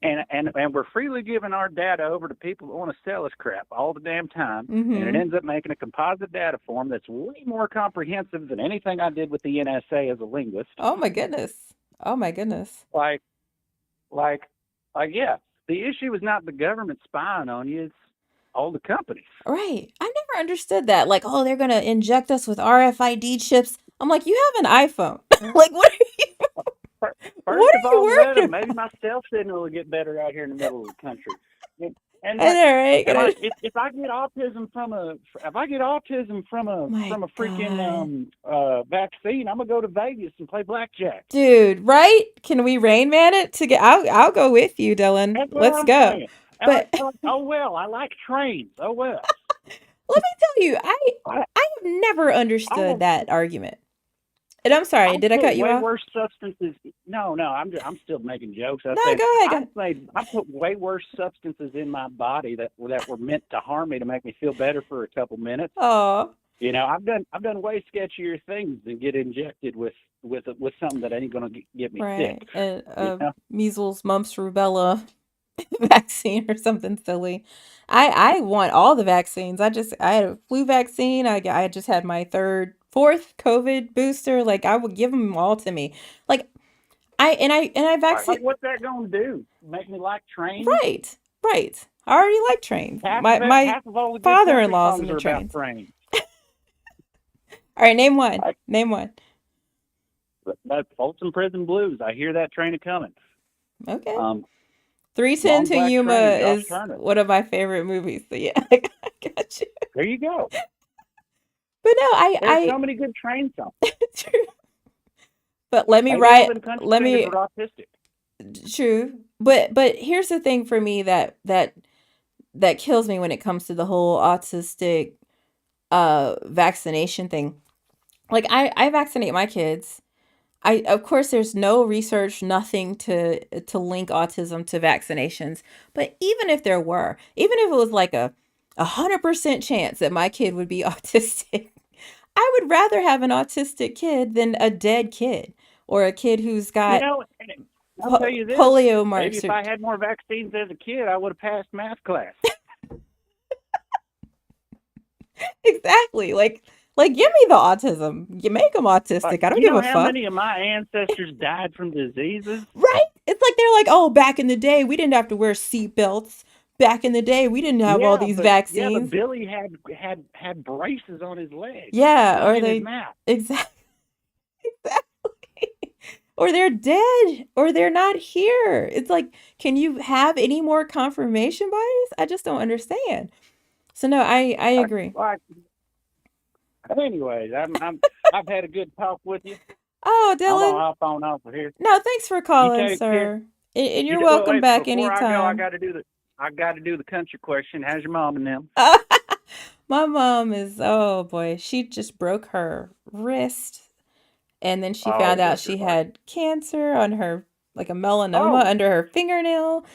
And we're freely giving our data over to people that want to sell us crap all the damn time, and it Mm-hmm. ends up making a composite data form that's way more comprehensive than anything I did with the NSA as a linguist. Oh my goodness. Oh my goodness. Like, like, yeah. The issue is not the government spying on you; it's all the companies. Right. I never understood that. Like, oh, they're gonna inject us with RFID chips. I'm like, you have an iPhone. Like, First what of are you all, let worried them. Maybe about? my cell signal will get better out here in the middle of the country. And I like, know, right? if I get autism from a My freaking God. vaccine, I'm gonna go to Vegas and play blackjack. Dude, right? Can we Rain Man it to get I'll go with you, Dylan. That's what Let's I'm go. saying. And But oh well, I like trains. Oh well, let me tell you, I I have never I understood will that argument. And I'm sorry, I've did I put cut you way off? worse substances. No, I'm still making jokes. I was No, saying go ahead. Go I put way worse substances in my body that were meant to harm me to make me feel better for a couple minutes. Oh, You know, I've done way sketchier things than get injected with something that ain't gonna get me right. sick. And You know, measles, mumps, rubella vaccine or something silly. I want all the vaccines. I had a flu vaccine. I just had my fourth COVID booster. Like I would give them all to me. Like I like vaccine. what's that gonna do? Make me like trains? Right, right. I already like trains. My Half of all the good country father-in-law's songs into are about trains. trains. All right, name one. Like Name one. that Folsom Prison Blues. I hear that train a coming. Okay. Um, 310 Long to Black Yuma Train, Josh is Turner. one of my favorite movies. So yeah, I got you. There you go. But no, There's so many good train songs. true. But let me Maybe all write. them country Let singers me are autistic. true. But here's the thing for me that kills me when it comes to the whole autistic vaccination thing. Like I vaccinate my kids. I of course there's no research, nothing to link autism to vaccinations. But even if there were, even if it was like a 100% chance that my kid would be autistic, I would rather have an autistic kid than a dead kid or a kid who's You got know, I'll tell you this. polio Maybe marks if or I had more vaccines as a kid, I would have passed math class. exactly like give me the autism. You make them autistic. I don't You give know a how fuck. many of my ancestors died from diseases? Right? It's like they're like, "Oh, back in the day, we didn't have to wear seat belts. Back in the day, we didn't have all these But vaccines." Billy had braces on his legs, Yeah, none or in his they mouth. exactly exactly. Or they're dead or they're not here. It's like, can you have any more confirmation bias? I just don't understand. So no, I I, agree. like, anyways, I've had a good talk with you. Oh, I'm gonna Dylan. hop on off of here. No, thanks for You calling, take care. sir. And You you're well, welcome wait, back before I go, anytime. I got to do the country question. How's your mom and them? My mom is, oh boy, she just broke her wrist and then she Oh, found out bless your she heart. had cancer on her, like a melanoma Oh, under her fingernail.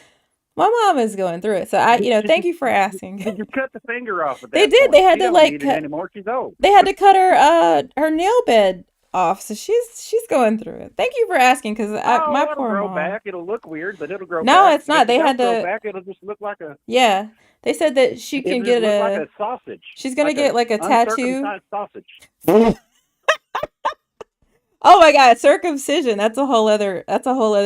My mom is going through it. So did, did thank you you for asking. did you cut the finger off at They that did. point? She don't need it anymore. She's old. They had to cut her nail bed off. So she's going through it. Thank you for asking cuz my Oh, it'll poor grow mom. back. It'll look weird, but it'll grow No, back. it's And if not. it They had don't grow to back, it'll just look like a yeah. They said that she can it'll just get look like a a sausage, she's going to like a get like a tattoo. uncircumcised sausage. Oh my God, circumcision. That's a whole other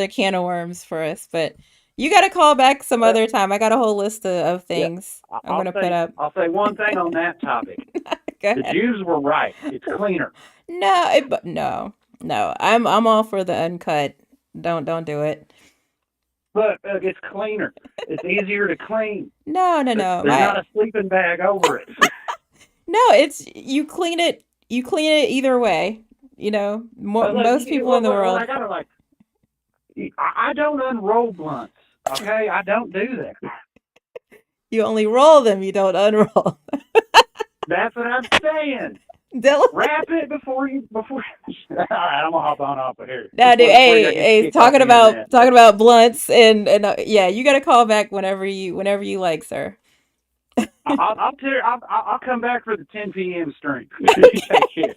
can of worms for us. But you got to call back some Well, other time. I got a whole list of yeah, things I'm going to put up. I'll say one thing on that topic. Go The ahead. Jews were right. It's cleaner. No, but no, no. I'm all for the uncut. Don't do it. But it's cleaner. It's easier to clean. No, no, no. There's not a sleeping bag over it. No. It's you clean it. You clean it either way. Most people in the Well, I world. gotta I don't unroll blunts. Okay, I don't do that. You only roll them. You don't unroll. That's what I'm saying. Dylan. Wrap it before. All right, I'm gonna hop on off of here Now, dude, before y'all hey, get hey, kicked off talking the about internet. talking about blunts and yeah, you got to call back whenever you like, sir. I'll come back for the 10 p.m. stream. You take care.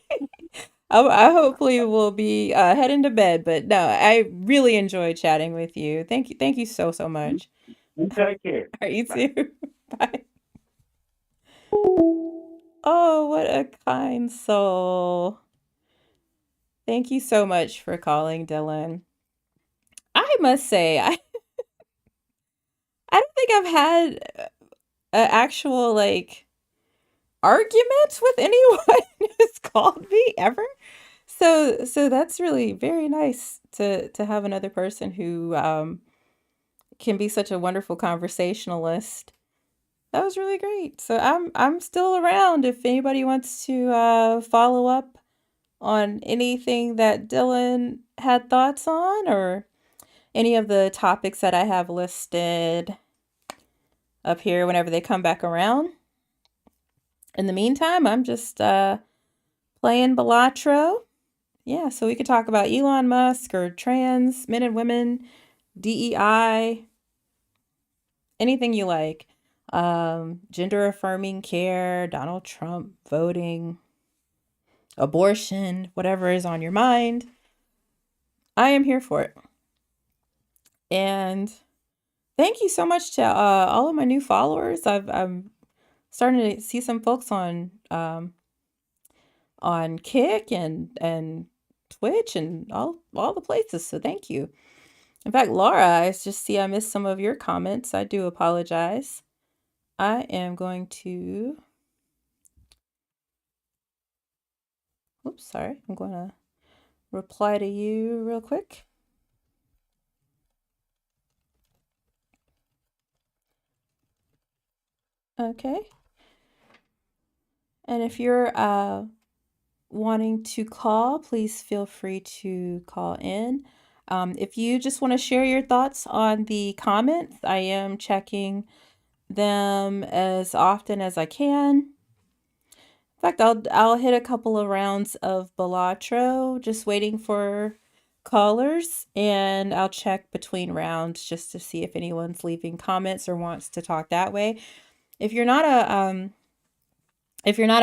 I hopefully will be heading to bed, but no, I really enjoyed chatting with you. Thank you so much. You take care. All right, you Bye. too. Bye. Oh, what a kind soul. Thank you so much for calling, Dylan. I must say, I don't think I've had an actual like argument with anyone who's called me ever. So that's really very nice to have another person who can be such a wonderful conversationalist. That was really great. So I'm still around if anybody wants to follow up on anything that Dylan had thoughts on or any of the topics that I have listed up here whenever they come back around. In the meantime, I'm just playing Balatro. Yeah, so we could talk about Elon Musk or trans men and women, DEI, anything you like. Gender affirming care, Donald Trump voting, abortion, whatever is on your mind. I am here for it. And thank you so much to all of my new followers. I'm starting to see some folks on Kick and Twitch and all the places. So thank you. In fact, Laura, I just see I missed some of your comments. I do apologize. I am going to, oops, sorry. I'm going to reply to you real quick. Okay. And if you're wanting to call, please feel free to call in. If you just want to share your thoughts on the comments, I am checking them as often as I can. In fact, I'll hit a couple of rounds of Balatro, just waiting for callers, and I'll check between rounds just to see if anyone's leaving comments or wants to talk that way. If you're not a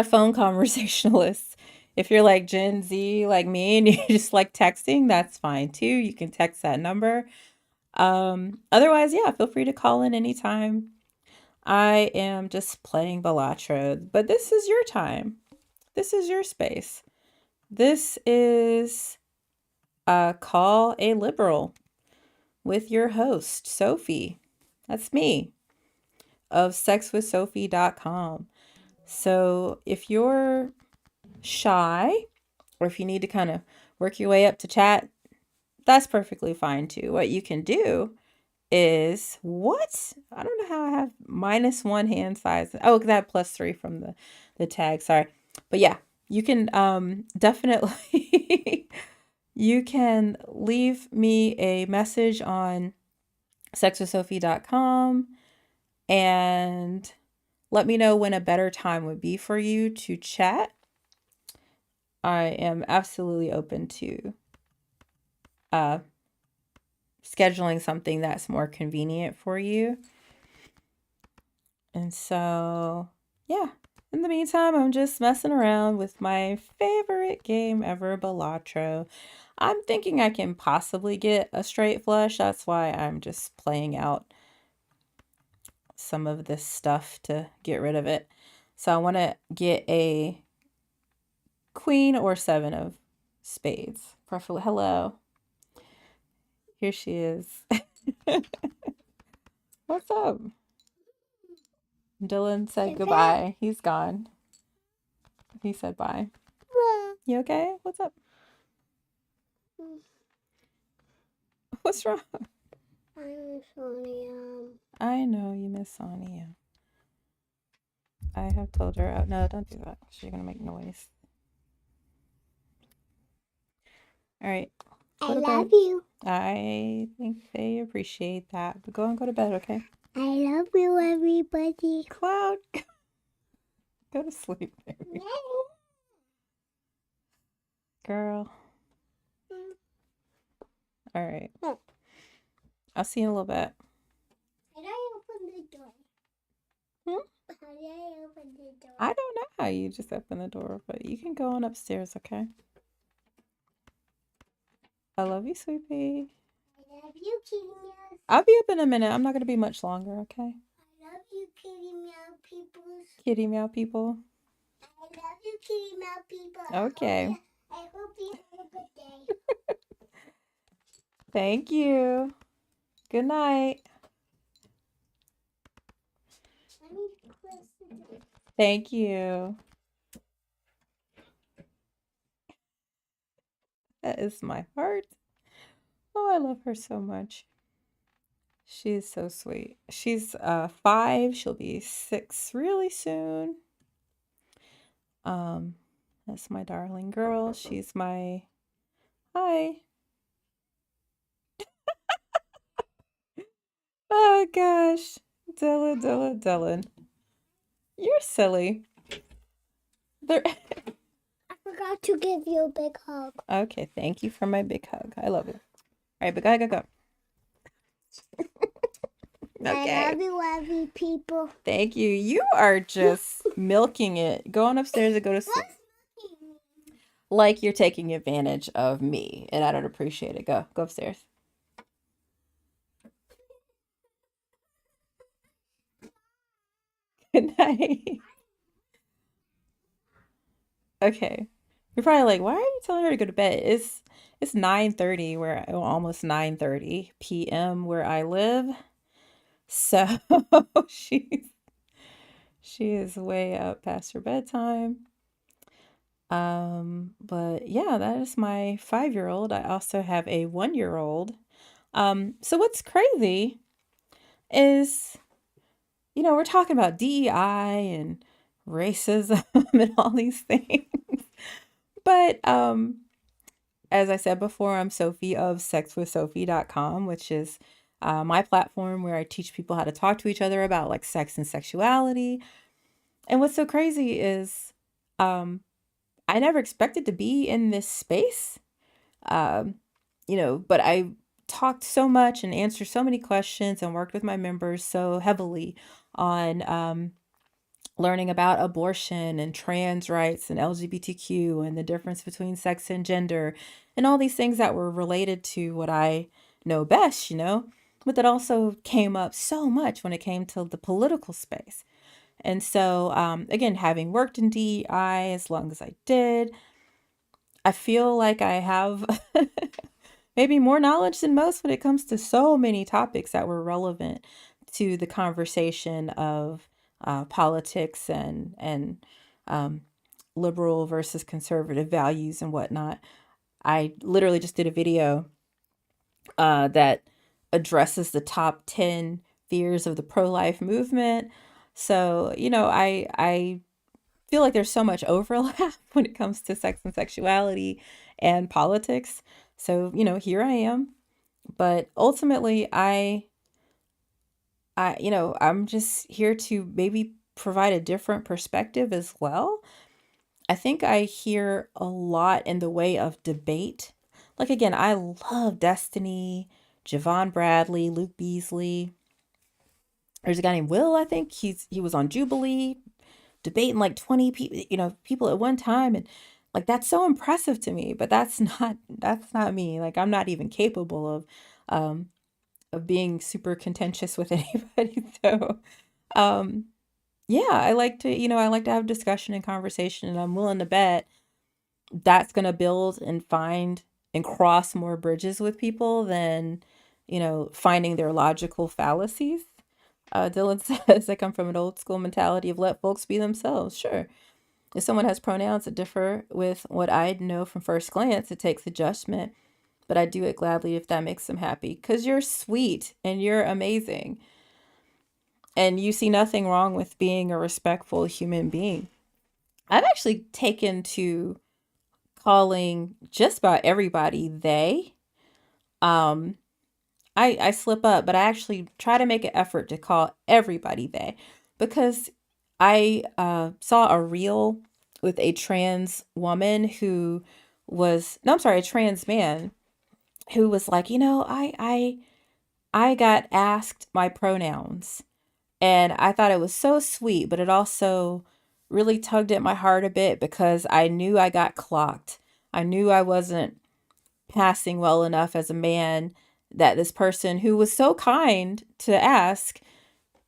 phone conversationalist, if you're like Gen Z like me and you just like texting, that's fine too. You can text that number. Otherwise, yeah, feel free to call in anytime. I am just playing Balatro, but this is your time. This is your space. This is Call a Liberal with your host, Sophie. That's me, of sexwithsophie.com. So if you're shy or if you need to kind of work your way up to chat, that's perfectly fine too. What you can do is what? I don't know how I have -1 hand size. Oh, that +3 from the tag. Sorry. But yeah, you can definitely you can leave me a message on sexwithsophie.com and let me know when a better time would be for you to chat. I am absolutely open to uh scheduling something that's more convenient for you. And so, yeah. In the meantime, I'm just messing around with my favorite game ever, Balatro. I'm thinking I can possibly get a straight flush. That's why I'm just playing out some of this stuff to get rid of it. So I want to get a queen or 7 of spades. Preferably, hello. Here she is. What's up? Dylan said goodbye. He's gone. He said bye. You okay? What's up? What's wrong? I miss Sonia. I know you miss Sonia. I have told her, oh, no, don't do that. She's going to make noise. All right. I love you. I think they appreciate that. But go and go to bed, okay? I love you, everybody. Cloud, go to sleep, baby. Girl. All right. I'll see you in a little bit. How did I open the door? Hmm? How did I open the door? I don't know how you just opened the door, but you can go on upstairs, okay? I love you, sweetie. I love you, kitty meow. I'll be up in a minute. I'm not going to be much longer, okay? I love you, kitty meow peoples. Kitty meow people. I love you, kitty meow people. Okay. I hope you have a good day. Thank you. Good night. Let me close the door. Thank you. That is my heart. Oh, I love her so much. She is so sweet. She's 5. She'll be 6 really soon. That's my darling girl. She's my hi. Oh gosh. Dylan. You're silly. There. I forgot to give you a big hug. Okay, thank you for my big hug. I love you. All right, but go. Okay. I love you, people. Thank you. You are just milking it. Go on upstairs and go to sleep. Like you're taking advantage of me, and I don't appreciate it. Go upstairs. Good night. Okay. You're probably like, why are you telling her to go to bed? It's 9:30 almost 9:30 p.m. where I live. So she is way up past her bedtime. But yeah, that is my 5-year-old. I also have a 1-year-old. So what's crazy is, we're talking about DEI and racism and all these things. But as I said before, I'm Sophie of sexwithsophie.com, which is my platform where I teach people how to talk to each other about like sex and sexuality. And what's so crazy is I never expected to be in this space. But I talked so much and answered so many questions and worked with my members so heavily on learning about abortion and trans rights and LGBTQ and the difference between sex and gender and all these things that were related to what I know best, but that also came up so much when it came to the political space. And so, again, having worked in DEI as long as I did, I feel like I have maybe more knowledge than most when it comes to so many topics that were relevant to the conversation of politics and liberal versus conservative values and whatnot. I literally just did a video that addresses the top 10 fears of the pro-life movement. So, I feel like there's so much overlap when it comes to sex and sexuality and politics. So, here I am. But ultimately, I'm just here to maybe provide a different perspective as well. I think I hear a lot in the way of debate. Like, again, I love Destiny, Javon Bradley, Luke Beasley. There's a guy named Will, I think. He was on Jubilee debating like 20 people, people at one time, and like that's so impressive to me, but that's not me. Like, I'm not even capable um of being super contentious with anybody. So, um yeah, I like to have discussion and conversation, and I'm willing to bet that's going to build and find and cross more bridges with people than, finding their logical fallacies. Dylan says, I come from an old school mentality of let folks be themselves. Sure. If someone has pronouns that differ with what I know from first glance, it takes adjustment, but I do it gladly if that makes them happy. Because you're sweet and you're amazing. And you see nothing wrong with being a respectful human being. I've actually taken to calling just about everybody they. Um, I slip up, but I actually try to make an effort to call everybody they, because I saw a reel with a trans woman who was, no, I'm sorry, a trans man who was like, I got asked my pronouns, and I thought it was so sweet, but it also really tugged at my heart a bit because I knew I got clocked. I knew I wasn't passing well enough as a man, that this person who was so kind to ask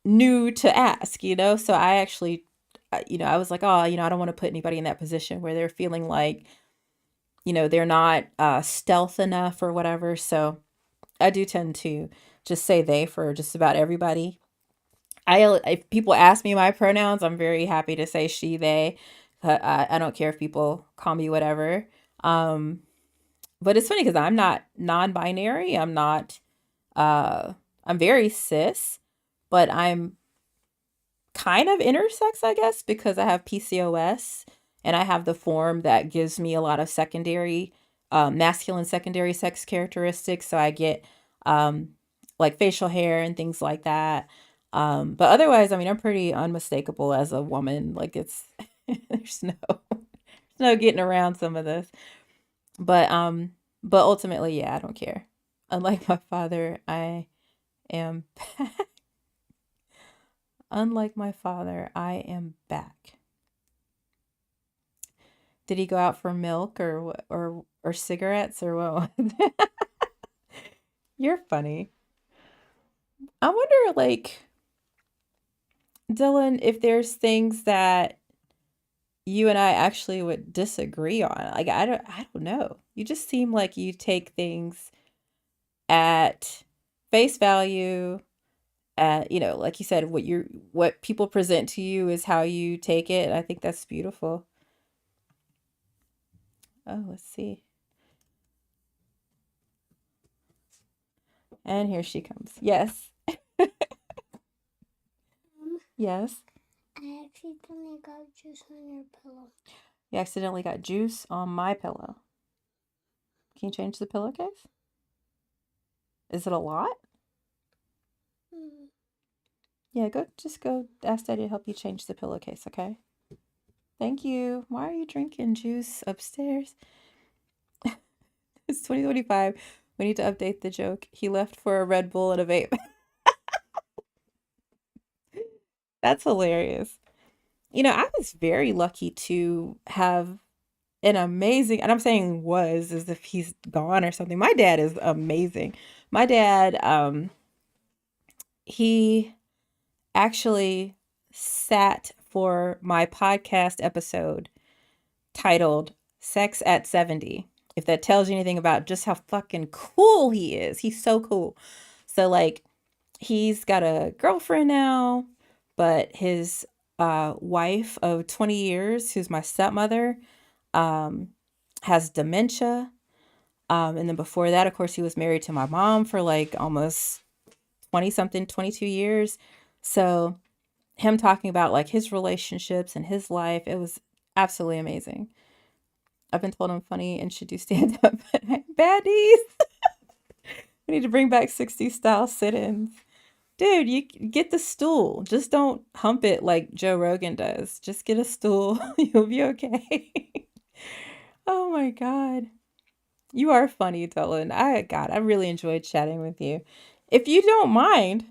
knew to ask, So I actually, I was like, oh, I don't want to put anybody in that position where they're feeling like, they're not stealth enough or whatever. So I do tend to just say they for just about everybody. If people ask me my pronouns, I'm very happy to say she, they. I don't care if people call me whatever. Um, but it's funny because I'm not non-binary. I'm not. I'm very cis, but I'm kind of intersex, I guess, because I have PCOS and I have the form that gives me a lot of secondary, masculine secondary sex characteristics. So I get um, like facial hair and things like that. But otherwise, I mean, I'm pretty unmistakable as a woman. Like, it's there's no getting around some of this. But ultimately, yeah, I don't care. Unlike my father, I am unlike my father, I am back. Did he go out for milk or cigarettes or what? You're funny. I wonder, like, Dylan, if there's things that you and I actually would disagree on. Like, I don't know. You just seem like you take things at face value. Like you said, what people present to you is how you take it. I think that's beautiful. Oh, let's see. And here she comes. Yes. Mom, Yes. I accidentally got juice on your pillow. You accidentally got juice on my pillow. Can you change the pillowcase? Is it a lot? Mm. Yeah, just go ask Daddy to help you change the pillowcase, okay? Thank you. Why are you drinking juice upstairs? It's 2025. We need to update the joke. He left for a Red Bull and a vape. That's hilarious. I was very lucky to have an amazing, and I'm saying was as if he's gone or something. My dad is amazing. My dad, he actually sat for my podcast episode titled Sex at 70. If that tells you anything about just how fucking cool he is. He's so cool. So, like, he's got a girlfriend now, but his wife of 20 years, who's my stepmother, um, has dementia. And then before that, of course, he was married to my mom for like almost 20 something, 22 years. So him talking about like his relationships and his life, it was absolutely amazing. I've been told I'm funny and should do stand up, but I'm baddies. We need to bring back 60s style sit-ins. Dude, you get the stool. Just don't hump it like Joe Rogan does. Just get a stool. You'll be okay. Oh my God. You are funny, Dylan. I really enjoyed chatting with you. If you don't mind,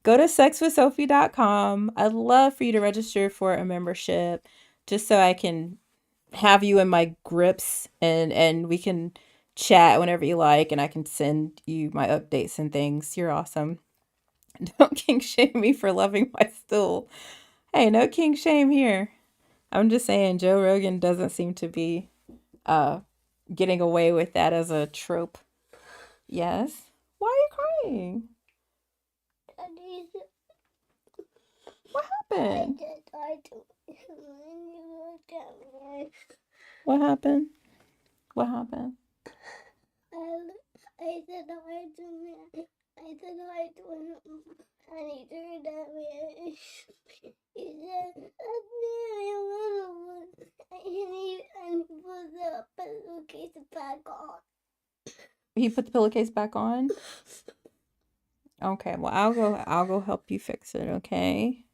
go to sexwithsophie.com. I'd love for you to register for a membership just so I can have you in my grips and we can chat whenever you like and I can send you my updates and things. You're awesome. Don't kink shame me for loving my stool. Hey, no kink shame here. I'm just saying Joe Rogan doesn't seem to be getting away with that as a trope. Yes. Why are you crying? Daddy, What I happened? did. I do. When you look at me, What happened? What happened? I said I do. I said I do. And he turned at me. He said, "That's me, a little one." And he put the pillowcase back on. He put the pillowcase back on? Okay, well I'll go help you fix it, okay?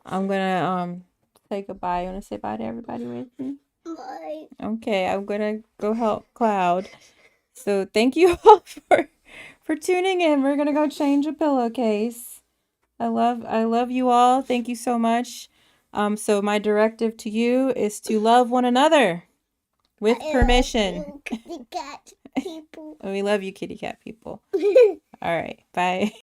I'm gonna say goodbye. You wanna say bye to everybody with me? Bye. Okay, I'm gonna go help Cloud. So thank you all for tuning in. We're gonna go change a pillowcase. I love you all. Thank you so much. So my directive to you is to love one another with I permission. love you, kitty cat people. We love you, kitty cat people. All right, bye.